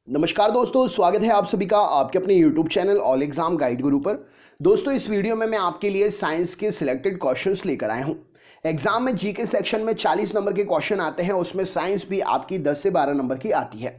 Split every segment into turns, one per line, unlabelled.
नमस्कार दोस्तों, स्वागत है आप सभी का आपके अपने YouTube channel all exam guide गुरु पर। दोस्तों, इस वीडियो में मैं आपके लिए साइंस के सिलेक्टेड क्वेश्चंस लेकर आया हूं। एग्जाम में जीके सेक्शन में 40 नंबर के क्वेश्चन आते हैं, उसमें साइंस भी आपकी 10 से 12 नंबर की आती है।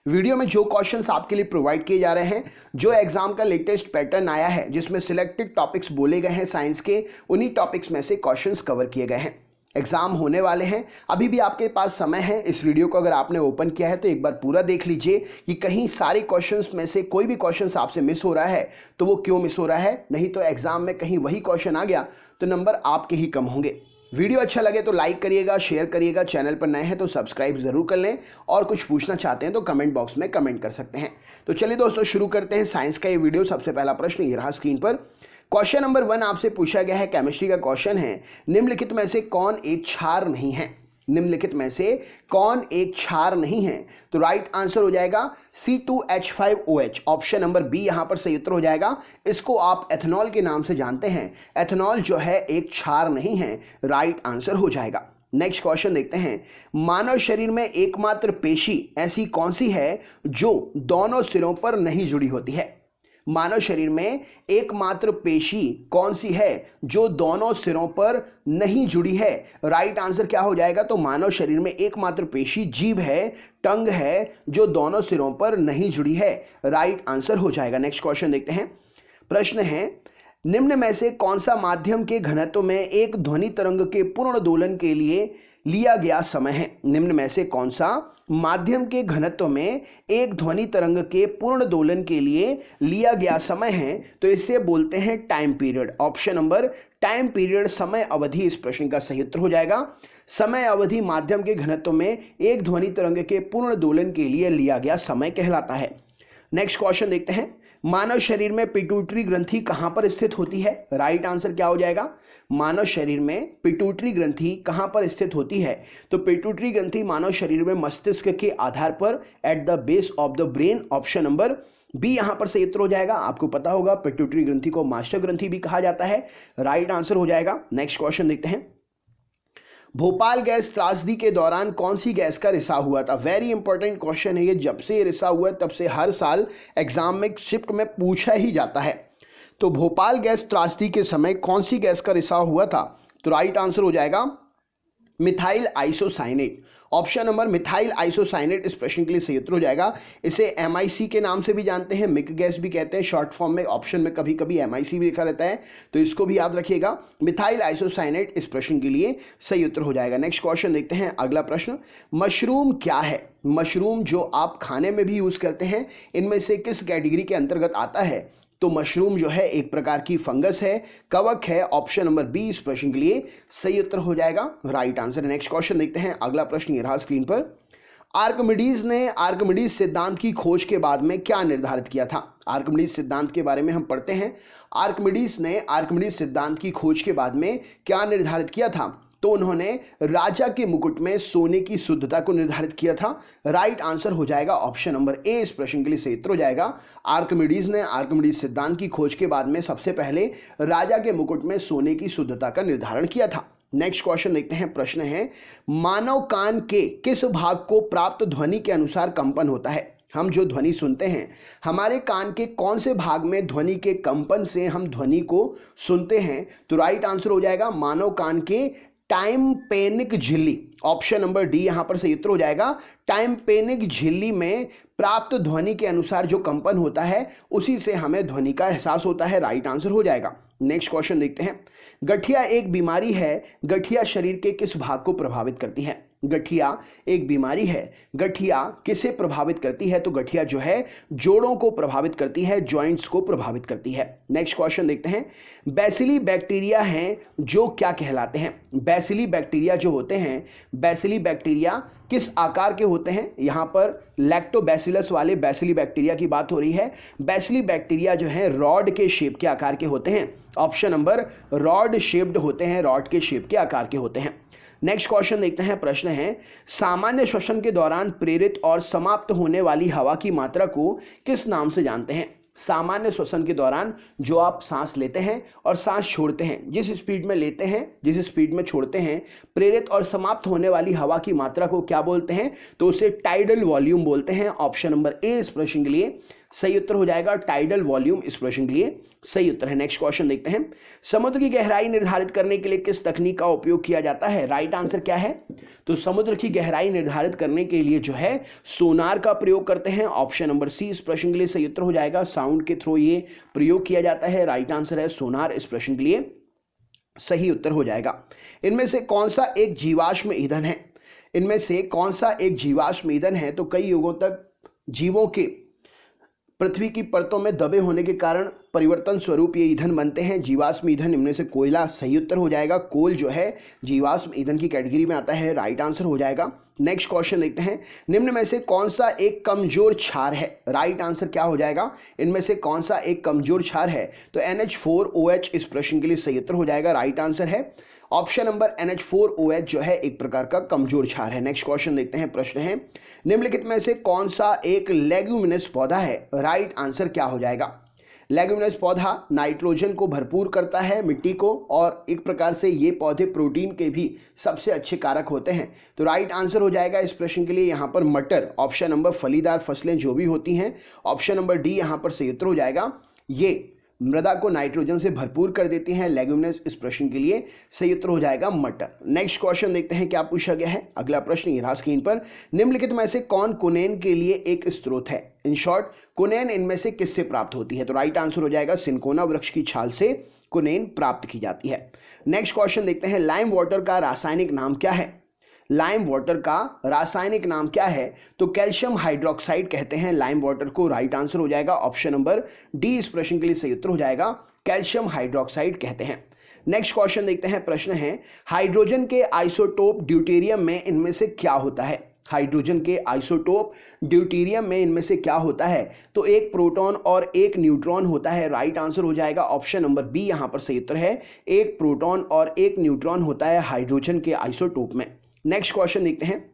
वीडियो में जो क्वेश्चंस आपके लिए प्रोवाइड किए जा रहे हैं, जो एग्जाम का लेटेस्ट पैटर्न आया है जिसमें सिलेक्टेड टॉपिक्स बोले गए हैं साइंस के, उन्हीं टॉपिक्स में से क्वेश्चंस कवर किए गए हैं। एग्जाम होने वाले हैं, अभी भी आपके पास समय है। इस वीडियो को अगर आपने ओपन किया है तो एक बार पूरा देख लीजिए कि कहीं सारे क्वेश्चंस में से कोई भी क्वेश्चंस आपसे मिस हो रहा है तो वो क्यों मिस हो रहा है, नहीं तो एग्जाम में कहीं वही क्वेश्चन आ गया तो नंबर आपके ही कम होंगे। वीडियो अच्छा लगे तो लाइक करिएगा, शेयर करिएगा, चैनल पर नए हैं तो सब्सक्राइब जरूर कर लें और कुछ पूछना चाहते हैं तो कमेंट बॉक्स में कमेंट कर सकते हैं। तो चलिए दोस्तों, शुरू करते हैं साइंस का ये वीडियो। सबसे पहला प्रश्न ये रहा स्क्रीन पर। क्वेश्चन नंबर 1 आपसे पूछा गया है, केमिस्ट्री का क्वेश्चन है। निम्नलिखित में से कौन एक क्षार नहीं है? निम्नलिखित में से कौन एक क्षार नहीं है? तो राइट आंसर हो जाएगा C2H5OH। ऑप्शन नंबर बी यहां पर सही उत्तर हो जाएगा। इसको आप एथेनॉल के नाम से जानते हैं। एथेनॉल जो है एक क्षार नहीं है, राइट आंसर हो जाएगा। नेक्स्ट क्वेश्चन देखते हैं। मानव शरीर में एकमात्र पेशी ऐसी कौन सी है जो दोनों सिरों पर नहीं जुड़ी होती है? मानव शरीर में एकमात्र पेशी कौन सी है जो दोनों सिरों पर नहीं जुड़ी है? राइट आंसर क्या हो जाएगा? तो मानव शरीर में एकमात्र पेशी जीभ है, टंग है, जो दोनों सिरों पर नहीं जुड़ी है। राइट आंसर हो जाएगा। नेक्स्ट क्वेश्चन देखते हैं। प्रश्न है, निम्न में से कौन सा माध्यम के घनत्व में एक ध्वनि तरंग के पूर्ण दोलन के लिए लिया गया समय है? निम्न में से कौन सा माध्यम के घनत्व में एक ध्वनि तरंग के पूर्ण दोलन के लिए लिया गया समय है? तो इसे बोलते हैं time period. Option number time period, समय अवधि, इस प्रश्न का सही उत्तर हो जाएगा। समय अवधि माध्यम के घनत्व में एक ध्वनि तरंग के पूर्ण दोलन के लिए लिया गया समय कहलाता है। नेक्स्ट क्वेश्चन देखते हैं। मानव शरीर में पिट्यूटरी ग्रंथि कहां पर स्थित होती है? राइट आंसर क्या हो जाएगा? मानव शरीर में पिट्यूटरी ग्रंथि कहां पर स्थित होती है? तो पिट्यूटरी ग्रंथि मानव शरीर में मस्तिष्क के आधार पर at the base of the brain. Option number B यहां पर सही उत्तर हो जाएगा। आपको पता होगा पिट्यूटरी ग्रंथि को मास्टर ग्रंथि भी कहा जाता है। राइट आंसर हो जाएगा। नेक्स्ट क्वेश्चन देखते हैं। भोपाल गैस त्रासदी के दौरान कौन सी गैस का रिसाव हुआ था? वेरी इंपॉर्टेंट क्वेश्चन है ये। जब से ये रिसाव हुआ तब से हर साल एग्जाम में शिफ्ट में पूछा ही जाता है। तो भोपाल गैस त्रासदी के समय कौन सी गैस का रिसाव हुआ था? तो राइट आंसर हो जाएगा methyl isocyanate. Option number methyl isocyanate इस प्रश्न के लिए सही उत्तर हो जाएगा। इसे MIC के नाम से भी जानते हैं, मिक गैस भी कहते हैं शॉर्ट फॉर्म में। ऑप्शन में कभी कभी MIC भी लिखा रहता है, तो इसको भी याद रखिएगा। मिथाइल आइसोसाइनेट इस प्रश्न के लिए सही उत्तर हो जाएगा। नेक्स्ट क्वेश्चन देखते हैं। अगला प्रश्न, मशरूम क्या है? मशरूम जो आप खाने में भी यूज करते हैं, इनमें से किस कैटेगरी के अंतर्गत आता है? तो मशरूम जो है एक प्रकार की फंगस है, कवक है। ऑप्शन नंबर बी इस प्रश्न के लिए सही उत्तर हो जाएगा। Right answer. नेक्स्ट क्वेश्चन देखते हैं। अगला प्रश्न ये रहा स्क्रीन पर। आर्किमिडीज ने आर्किमिडीज सिद्धांत की खोज के बाद में क्या निर्धारित किया था? आर्किमिडीज सिद्धांत के बारे में हम पढ़ते हैं। आर्किमिडीज ने आर्किमिडीज सिद्धांत की खोज के बाद में क्या निर्धारित किया था? तो उन्होंने राजा के मुकुट में सोने की शुद्धता को निर्धारित किया था। राइट आंसर हो जाएगा ऑप्शन नंबर ए इस प्रश्न के लिए सही उत्तर हो जाएगा। आर्किमिडीज ने आर्किमिडीज सिद्धांत की खोज के बाद में सबसे पहले राजा के मुकुट में सोने की शुद्धता का निर्धारण किया था। नेक्स्ट क्वेश्चन देखते हैं। प्रश्न है, मानव कान के किस भाग को प्राप्त ध्वनि के अनुसार कंपन होता है? हम जो ध्वनि सुनते हैं, हमारे कान के कौन से भाग में ध्वनि के कंपन से हम ध्वनि को सुनते हैं? तो राइट आंसर हो जाएगा मानव कान के टाइम्पेनिक झिल्ली। ऑप्शन नंबर डी यहां पर सही उत्तर हो जाएगा। टाइम्पेनिक झिल्ली में प्राप्त ध्वनि के अनुसार जो कंपन होता है उसी से हमें ध्वनि का एहसास होता है। राइट आंसर हो जाएगा। नेक्स्ट क्वेश्चन देखते हैं। गठिया एक बीमारी है, गठिया शरीर के किस भाग को प्रभावित करती है? गठिया एक बीमारी है, गठिया किसे प्रभावित करती है? तो गठिया जो है जोड़ों को प्रभावित करती है, जॉइंट्स को प्रभावित करती है। नेक्स्ट क्वेश्चन देखते हैं। बैसिली बैक्टीरिया हैं जो क्या कहलाते हैं? बैसिली बैक्टीरिया जो होते हैं, बैसिली बैक्टीरिया किस आकार के होते हैं? यहां पर लैक्टोबैसिलस वाले बैसिली बैक्टीरिया की बात हो रही है। बैसिली बैक्टीरिया जो है रॉड के शेप के आकार के होते हैं। ऑप्शन नंबर रॉड शेप्ड होते हैं, रॉड के शेप के आकार के होते हैं। नेक्स्ट क्वेश्चन देखते हैं। प्रश्न है, सामान्य श्वसन के दौरान प्रेरित और समाप्त होने वाली हवा की मात्रा को किस नाम से जानते हैं? सामान्य श्वसन के दौरान जो आप सांस लेते हैं और सांस छोड़ते हैं, जिस स्पीड में लेते हैं जिस स्पीड में छोड़ते हैं, प्रेरित और समाप्त होने वाली हवा की मात्रा को क्या बोलते हैं? तो उसे टाइडल वॉल्यूम बोलते हैं। ऑप्शन नंबर ए इस प्रश्न के लिए सही उत्तर हो जाएगा। टाइडल वॉल्यूम इस प्रश्न के लिए सही उत्तर है। नेक्स्ट क्वेश्चन देखते हैं। समुद्र की गहराई निर्धारित करने के लिए किस तकनीक का उपयोग किया जाता है? राइट आंसर क्या है? तो समुद्र की गहराई निर्धारित करने के लिए जो है सोनार का प्रयोग करते हैं। ऑप्शन नंबर सी इस प्रश्न के लिए सही उत्तर हो जाएगा। साउंड के थ्रू ये प्रयोग किया जाता है। राइट आंसर है सोनार इस प्रश्न के लिए सही उत्तर हो जाएगा। इनमें से कौन सा एक जीवाश्म ईंधन है? इनमें से कौन सा एक जीवाश्म ईंधन है? तो कई युगों तक जीवों के पृथ्वी की परतों में दबे होने के कारण परिवर्तन स्वरूप ये ईंधन बनते हैं। जीवाश्म ईंधन इनमें से कोयला सही उत्तर हो जाएगा। कोल जो है जीवाश्म ईंधन की कैटेगरी में आता है। राइट आंसर हो जाएगा। नेक्स्ट क्वेश्चन देखते हैं। निम्न में से कौन सा एक कमजोर क्षार है? राइट आंसर क्या हो जाएगा? इनमें से कौन सा एक कमजोर क्षार है? तो NH4OH इस प्रश्न के लिए सही उत्तर हो जाएगा। राइट आंसर है ऑप्शन नंबर NH4OH जो है एक प्रकार का कमजोर क्षार है। नेक्स्ट क्वेश्चन देखते हैं। प्रश्न है निम्नलिखित में से कौन सा एक लेग्यूमिनस पौधा है? राइट आंसर क्या हो जाएगा? लेग्यूमिनस पौधा नाइट्रोजन को भरपूर करता है मिट्टी को, और एक प्रकार से ये पौधे प्रोटीन के भी सबसे अच्छे कारक होते हैं। तो राइट आंसर हो जाएगा इस प्रश्न के लिए यहाँ पर मटर। ऑप्शन नंबर फलीदार फसलें जो भी होती हैं, ऑप्शन नंबर डी यहाँ पर सही उत्तर हो जाएगा। ये मृदा को नाइट्रोजन से भरपूर कर देती हैं। लेग्यूमिनस इस प्रश्न के लिए सही उत्तर हो जाएगा मटर। नेक्स्ट क्वेश्चन देखते हैं क्या पूछा गया है। अगला प्रश्न ये रहा स्क्रीन पर। निम्नलिखित में से कौन कुनेन के लिए एक स्रोत है? इन शॉर्ट कुनेन इनमें से किससे प्राप्त होती है? तो राइट आंसर हो जाएगा सिनकोना वृक्ष की छाल से कुनेन प्राप्त की जाती है। नेक्स्ट क्वेश्चन देखते हैं। लाइम वाटर का रासायनिक नाम क्या है? लाइम वाटर का रासायनिक नाम क्या है? तो कैल्शियम हाइड्रोक्साइड कहते हैं लाइम वाटर को। राइट आंसर हो जाएगा ऑप्शन नंबर डी इस प्रश्न के लिए सही उत्तर हो जाएगा। कैल्शियम हाइड्रोक्साइड कहते हैं। नेक्स्ट क्वेश्चन देखते हैं। प्रश्न है हाइड्रोजन के आइसोटोप ड्यूटेरियम में इनमें से क्या होता है? हाइड्रोजन के आइसोटोप ड्यूटेरियम में इनमें से क्या होता है? तो एक प्रोटॉन और एक न्यूट्रॉन होता है। राइट आंसर हो जाएगा ऑप्शन नंबर बी यहाँ पर सही उत्तर है। एक प्रोटॉन और एक न्यूट्रॉन होता है हाइड्रोजन के आइसोटोप में। नेक्स्ट क्वेश्चन देखते हैं।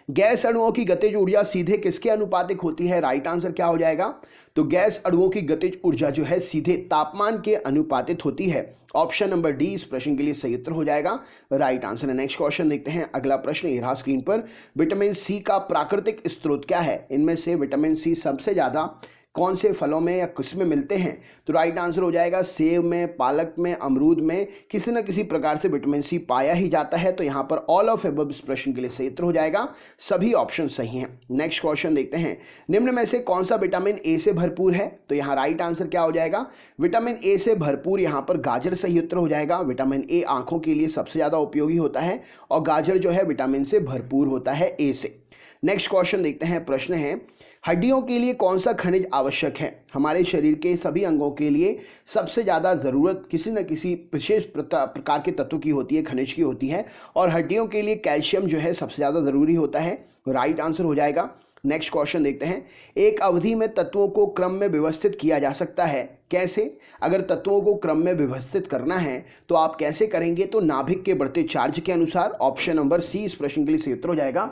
गैस अणुओं की गतिज ऊर्जा सीधे किसके अनुपातिक होती है? राइट आंसर क्या हो जाएगा? तो गैस अणुओं की गतिज ऊर्जा जो है सीधे तापमान के अनुपातिक होती है। ऑप्शन नंबर डी इस प्रश्न के लिए सही उत्तर हो जाएगा। राइट आंसर है। नेक्स्ट क्वेश्चन देखते हैं। अगला प्रश्न ये रहा स्क्रीन पर। विटामिन सी का प्राकृतिक स्रोत क्या है? इनमें से विटामिन सी सबसे ज्यादा कौन से फलों में या किस में मिलते हैं? तो राइट आंसर हो जाएगा सेब में, पालक में, अमरूद में किसी न किसी प्रकार से विटामिन सी पाया ही जाता है। तो यहाँ पर ऑल ऑफ एबव इस प्रश्न के लिए सही उत्तर हो जाएगा। सभी ऑप्शन सही हैं। नेक्स्ट क्वेश्चन देखते हैं। निम्न में से कौन सा विटामिन ए से भरपूर है? तो यहाँ राइट आंसर क्या हो जाएगा? विटामिन ए से भरपूर यहाँ पर गाजर सही उत्तर हो जाएगा। विटामिन ए आंखों के लिए सबसे ज़्यादा उपयोगी होता है और गाजर जो है विटामिन से भरपूर होता है ए से। नेक्स्ट क्वेश्चन देखते हैं। प्रश्न है हड्डियों के लिए कौन सा खनिज आवश्यक है? हमारे शरीर के सभी अंगों के लिए सबसे ज़्यादा ज़रूरत किसी न किसी विशेष प्रकार के तत्व की होती है, खनिज की होती है, और हड्डियों के लिए कैल्शियम जो है सबसे ज़्यादा ज़रूरी होता है। राइट आंसर हो जाएगा। नेक्स्ट क्वेश्चन देखते हैं। एक अवधि में तत्वों को क्रम में व्यवस्थित किया जा सकता है, कैसे? अगर तत्वों को क्रम में व्यवस्थित करना है तो आप कैसे करेंगे? तो नाभिक के बढ़ते चार्ज के अनुसार। ऑप्शन नंबर सी इस प्रश्न के लिए सही उत्तर हो जाएगा।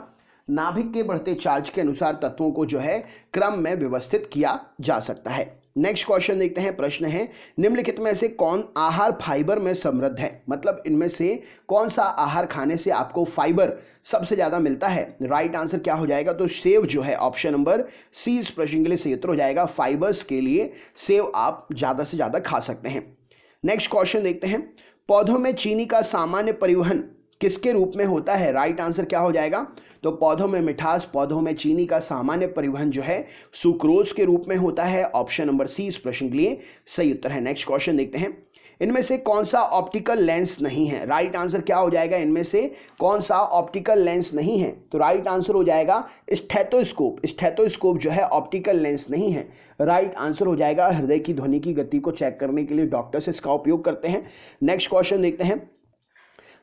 नाभिक के बढ़ते चार्ज के अनुसार तत्वों को जो है क्रम में व्यवस्थित किया जा सकता है। नेक्स्ट क्वेश्चन देखते हैं। प्रश्न है निम्नलिखित में से कौन आहार फाइबर में समृद्ध है? मतलब इनमें से कौन सा आहार खाने से आपको फाइबर सबसे ज्यादा मिलता है? राइट आंसर क्या हो जाएगा? तो सेव जो है ऑप्शन नंबर सी इस प्रश्न के लिए सही उत्तर हो जाएगा। फाइबर्स के लिए सेव आप ज्यादा से ज्यादा खा सकते हैं। नेक्स्ट क्वेश्चन देखते हैं। पौधों में चीनी का सामान्य परिवहन किसके रूप में होता है? राइट आंसर क्या हो जाएगा? तो पौधों में मिठास, पौधों में चीनी का सामान्य परिवहन जो है सुक्रोज के रूप में होता है। ऑप्शन नंबर सी इस प्रश्न के लिए सही उत्तर है। नेक्स्ट क्वेश्चन देखते हैं। इनमें से कौन सा ऑप्टिकल लेंस नहीं है? राइट आंसर क्या हो जाएगा? इनमें से कौन सा ऑप्टिकल लेंस नहीं है? तो राइट आंसर हो जाएगा स्टेथोस्कोप। स्टेथोस्कोप जो है ऑप्टिकल लेंस नहीं है। राइट आंसर हो जाएगा। हृदय की ध्वनि की गति को चेक करने के लिए डॉक्टर्स इसका उपयोग करते हैं। नेक्स्ट क्वेश्चन देखते हैं।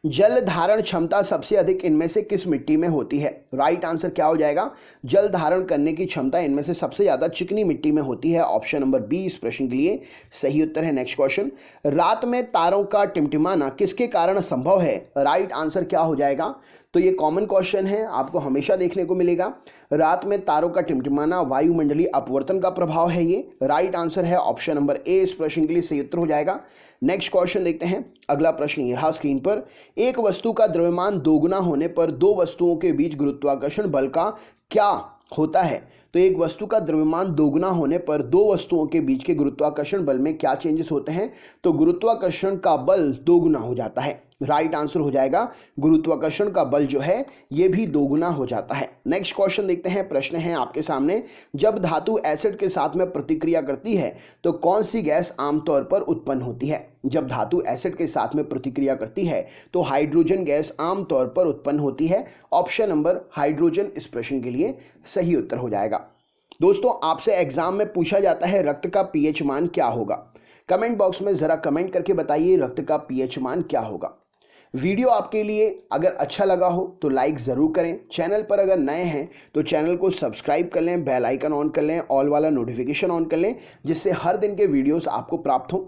जल धारण क्षमता सबसे अधिक इनमें से किस मिट्टी में होती है? राइट आंसर क्या हो जाएगा? जल धारण करने की क्षमता इनमें से सबसे ज्यादा चिकनी मिट्टी में होती है। ऑप्शन नंबर बी इस प्रश्न के लिए सही उत्तर है। Next question. रात में तारों का टिमटिमाना किसके कारण संभव है? राइट आंसर क्या हो जाएगा? तो ये कॉमन क्वेश्चन है, आपको हमेशा देखने को मिलेगा। रात में तारों का टिमटिमाना वायुमंडलीय अपवर्तन का प्रभाव है ये। राइट आंसर है ऑप्शन नंबर ए, इस प्रश्न के लिए सही उत्तर हो जाएगा। नेक्स्ट क्वेश्चन देखते हैं। अगला प्रश्न ये रहा स्क्रीन पर। एक वस्तु का द्रव्यमान दोगुना होने पर दो वस्तुओं के बीच गुरुत्वाकर्षण बल का क्या होता है? तो एक वस्तु का द्रव्यमान दोगुना होने पर दो वस्तुओं के बीच के गुरुत्वाकर्षण बल में क्या चेंजेस होते हैं? तो गुरुत्वाकर्षण का बल दोगुना हो जाता है। राइट आंसर हो जाएगा गुरुत्वाकर्षण का बल जो है ये भी दोगुना हो जाता है। नेक्स्ट क्वेश्चन देखते हैं। प्रश्न है आपके सामने, जब धातु एसिड के साथ में प्रतिक्रिया करती है तो कौन सी गैस आमतौर पर उत्पन्न होती है? जब धातु एसिड के साथ में प्रतिक्रिया करती है तो हाइड्रोजन गैस आमतौर पर उत्पन्न होती है। ऑप्शन नंबर हाइड्रोजन इस प्रश्न के लिए सही उत्तर हो जाएगा। दोस्तों, आपसे एग्जाम में पूछा जाता है रक्त का पीएच मान क्या होगा? कमेंट बॉक्स में जरा कमेंट करके बताइए रक्त का पीएच मान क्या होगा। वीडियो आपके लिए अगर अच्छा लगा हो तो लाइक ज़रूर करें। चैनल पर अगर नए हैं तो चैनल को सब्सक्राइब कर लें, बेल आइकन ऑन कर लें, ऑल वाला नोटिफिकेशन ऑन कर लें, जिससे हर दिन के वीडियोस आपको प्राप्त हों।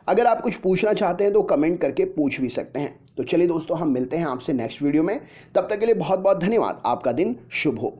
अगर आप कुछ पूछना चाहते हैं तो कमेंट करके पूछ भी सकते हैं। तो चलिए दोस्तों, हम मिलते हैं आपसे नेक्स्ट वीडियो में। तब तक के लिए बहुत बहुत धन्यवाद। आपका दिन शुभ हो।